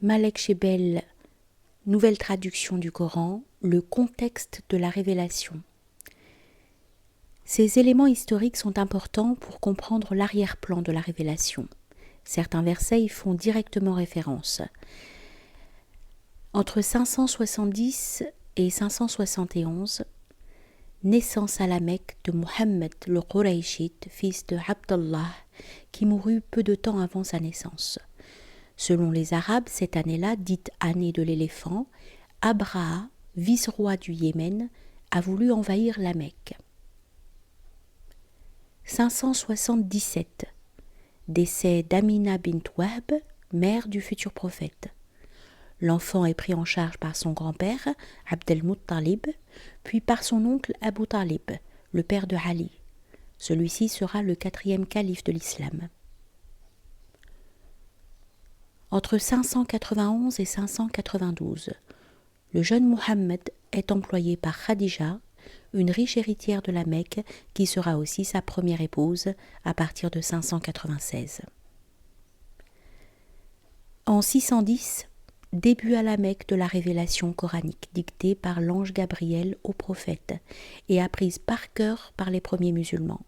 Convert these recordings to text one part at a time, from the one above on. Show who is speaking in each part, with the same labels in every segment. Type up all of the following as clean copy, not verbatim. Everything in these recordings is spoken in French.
Speaker 1: Malek Shebel, nouvelle traduction du Coran, le contexte de la révélation. Ces éléments historiques sont importants pour comprendre l'arrière-plan de la révélation. Certains versets y font directement référence. Entre 570 et 571, naissance à la Mecque de Mohammed le Qurayshite, fils de Abdallah, qui mourut peu de temps avant sa naissance. Selon les Arabes, cette année-là, dite année de l'éléphant, Abraha, vice-roi du Yémen, a voulu envahir la Mecque. 577. Décès d'Amina bint Wahb, mère du futur prophète. L'enfant est pris en charge par son grand-père, Abd al-Muttalib, puis par son oncle Abu Talib, le père de Ali. Celui-ci sera le 4e calife de l'islam. Entre 591 et 592, le jeune Mohammed est employé par Khadija, une riche héritière de la Mecque, qui sera aussi sa première épouse à partir de 596. En 610, début à la Mecque de la révélation coranique dictée par l'ange Gabriel au prophète et apprise par cœur par les premiers musulmans.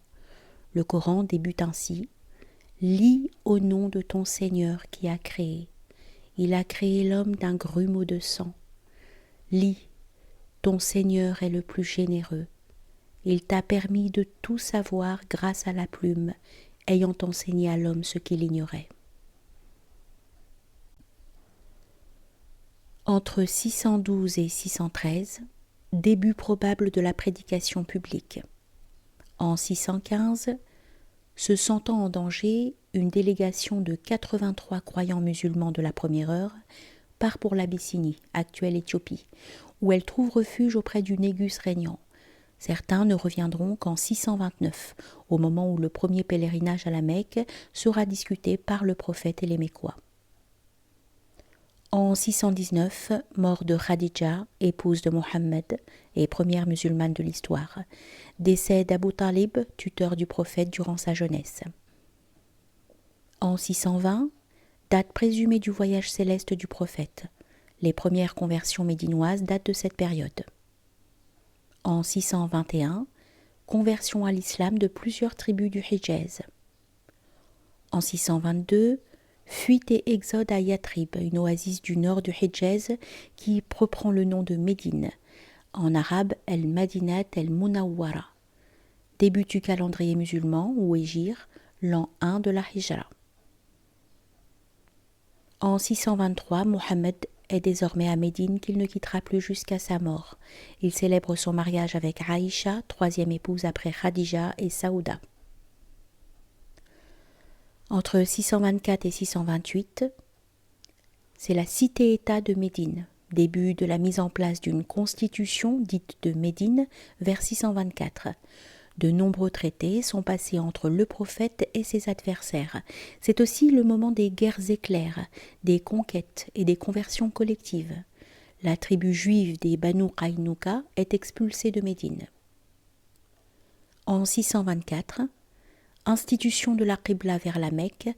Speaker 1: Le Coran débute ainsi: « Lis au nom de ton Seigneur qui a créé. Il a créé l'homme d'un grumeau de sang. Lis, ton Seigneur est le plus généreux. Il t'a permis de tout savoir grâce à la plume, ayant enseigné à l'homme ce qu'il ignorait. » Entre 612 et 613, début probable de la prédication publique. En 615, se sentant en danger, une délégation de 83 croyants musulmans de la première heure part pour l'Abyssinie, actuelle Éthiopie, où elle trouve refuge auprès du Négus régnant. Certains ne reviendront qu'en 629, au moment où le premier pèlerinage à la Mecque sera discuté par le prophète et les Mécois. En 619, mort de Khadija, épouse de Mohammed et première musulmane de l'histoire. Décès d'Abu Talib, tuteur du prophète durant sa jeunesse. En 620, date présumée du voyage céleste du prophète. Les premières conversions médinoises datent de cette période. En 621, conversion à l'islam de plusieurs tribus du Hijaz. En 622, fuite et exode à Yatrib, une oasis du nord du Hijaz qui reprend le nom de Médine. En arabe, El-Madinat El-Munawwara. Début du calendrier musulman ou hégire, l'an 1 de la Hijra. En 623, Mohammed est désormais à Médine qu'il ne quittera plus jusqu'à sa mort. Il célèbre son mariage avec Aïcha, troisième épouse après Khadija et Saouda. Entre 624 et 628, c'est la cité-État de Médine, début de la mise en place d'une constitution dite de Médine vers 624. De nombreux traités sont passés entre le prophète et ses adversaires. C'est aussi le moment des guerres éclairs, des conquêtes et des conversions collectives. La tribu juive des Banu Qaynuqa est expulsée de Médine. En 624, institution de la Qibla vers la Mecque,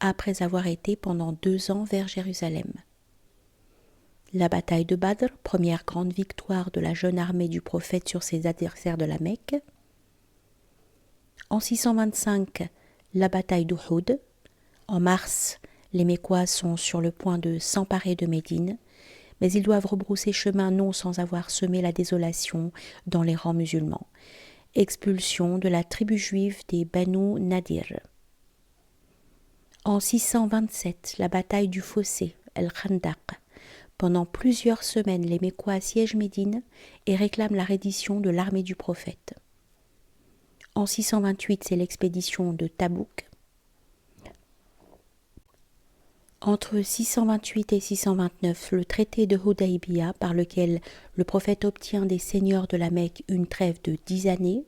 Speaker 1: après avoir été pendant 2 ans vers Jérusalem. La bataille de Badr, première grande victoire de la jeune armée du prophète sur ses adversaires de la Mecque. En 625, la bataille d'Uhud. En mars, les Mécois sont sur le point de s'emparer de Médine, mais ils doivent rebrousser chemin non sans avoir semé la désolation dans les rangs musulmans. Expulsion de la tribu juive des Banu Nadir. En 627, la bataille du fossé, El-Khandaq. Pendant plusieurs semaines, les Mécois assiègent Médine et réclament la reddition de l'armée du prophète. En 628, c'est l'expédition de Tabouk. Entre 628 et 629, le traité de Hudaybiya, par lequel le prophète obtient des seigneurs de la Mecque une trêve de 10 années.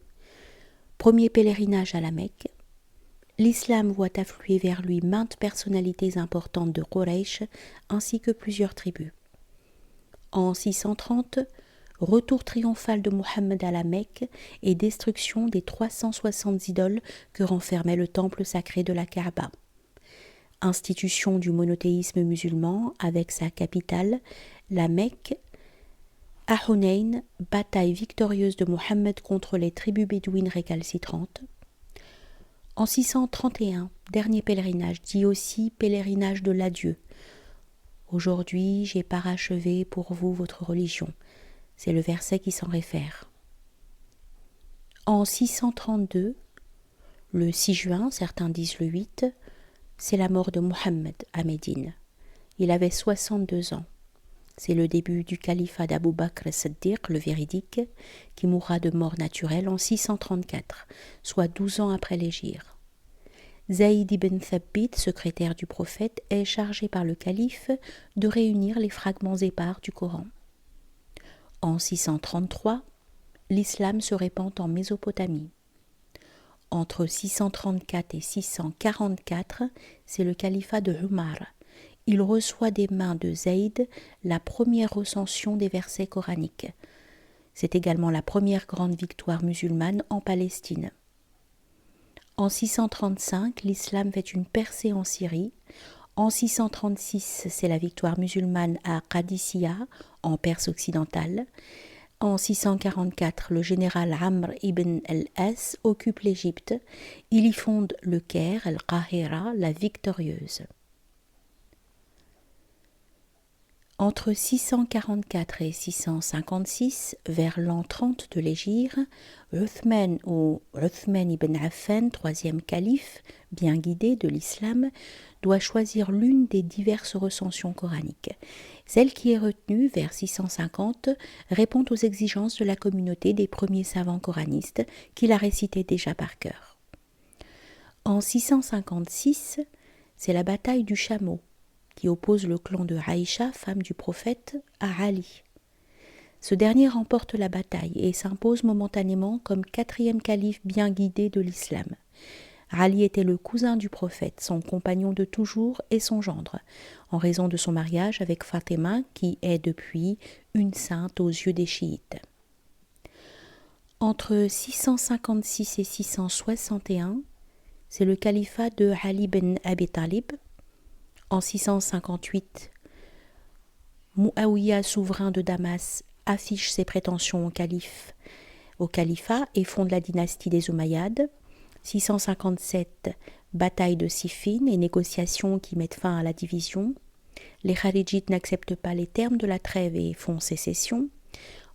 Speaker 1: Premier pèlerinage à la Mecque. L'islam voit affluer vers lui maintes personnalités importantes de Quraysh, ainsi que plusieurs tribus. En 630, retour triomphal de Mohammed à la Mecque et destruction des 360 idoles que renfermait le temple sacré de la Kaaba. institution du monothéisme musulman avec sa capitale, la Mecque. À Hunayn, bataille victorieuse de Mohammed contre les tribus bédouines récalcitrantes. En 631, dernier pèlerinage, dit aussi pèlerinage de l'adieu. Aujourd'hui, j'ai parachevé pour vous votre religion. C'est le verset qui s'en réfère. En 632, le 6 juin, certains disent le 8, c'est la mort de Mohammed à Médine. Il avait 62 ans. C'est le début du califat d'Abu Bakr as-Siddiq, le véridique, qui mourra de mort naturelle en 634, soit 12 ans après l'hégire. Zayd ibn Thabit, secrétaire du prophète, est chargé par le calife de réunir les fragments épars du Coran. En 633, l'islam se répand en Mésopotamie. Entre 634 et 644, c'est le califat de Umar. Il reçoit des mains de Zayd la première recension des versets coraniques. C'est également la première grande victoire musulmane en Palestine. En 635, l'islam fait une percée en Syrie. En 636, c'est la victoire musulmane à Qadisiyah, en Perse occidentale. En 644, le général Amr ibn al-As occupe l'Égypte. Il y fonde le Caire, al-Qahira, la victorieuse. Entre 644 et 656, vers l'an 30 de l'hégire, Uthman ou Uthman ibn Affan, troisième calife, bien guidé de l'islam, doit choisir l'une des diverses recensions coraniques. Celle qui est retenue, vers 650, répond aux exigences de la communauté des premiers savants coranistes qui la récitaient déjà par cœur. En 656, c'est la bataille du Chameau, qui oppose le clan de Aïcha, femme du prophète, à Ali. Ce dernier remporte la bataille et s'impose momentanément comme quatrième calife bien guidé de l'islam. Ali était le cousin du prophète, son compagnon de toujours et son gendre, en raison de son mariage avec Fatima, qui est depuis une sainte aux yeux des chiites. Entre 656 et 661, c'est le califat de Ali ben Abi Talib. En 658, Muawiyah, souverain de Damas, affiche ses prétentions au califat et fonde la dynastie des Omeyyades. 657, bataille de Siffin et négociations qui mettent fin à la division. Les Kharijites n'acceptent pas les termes de la trêve et font sécession.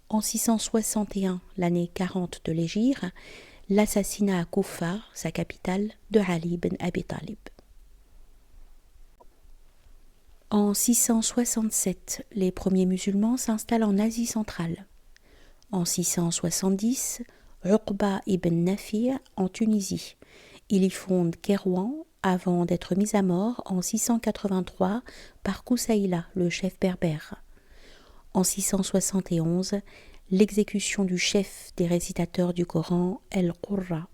Speaker 1: En 661, l'année 40 de l'hégire, l'assassinat à Koufa, sa capitale, de Ali ben Abi Talib. En 667, les premiers musulmans s'installent en Asie centrale. En 670, Uqba ibn Nafi' en Tunisie. Il y fonde Kairouan avant d'être mis à mort en 683 par Koussaïla, le chef berbère. En 671, l'exécution du chef des récitateurs du Coran, El-Qurra.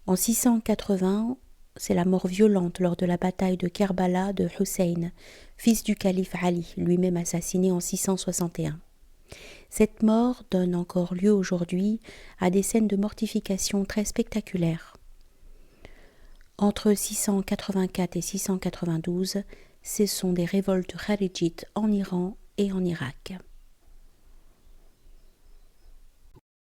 Speaker 1: En 680, c'est la mort violente lors de la bataille de Kerbala de Hussein, fils du calife Ali, lui-même assassiné en 661. Cette mort donne encore lieu aujourd'hui à des scènes de mortification très spectaculaires. Entre 684 et 692, ce sont des révoltes kharijites en Iran et en Irak.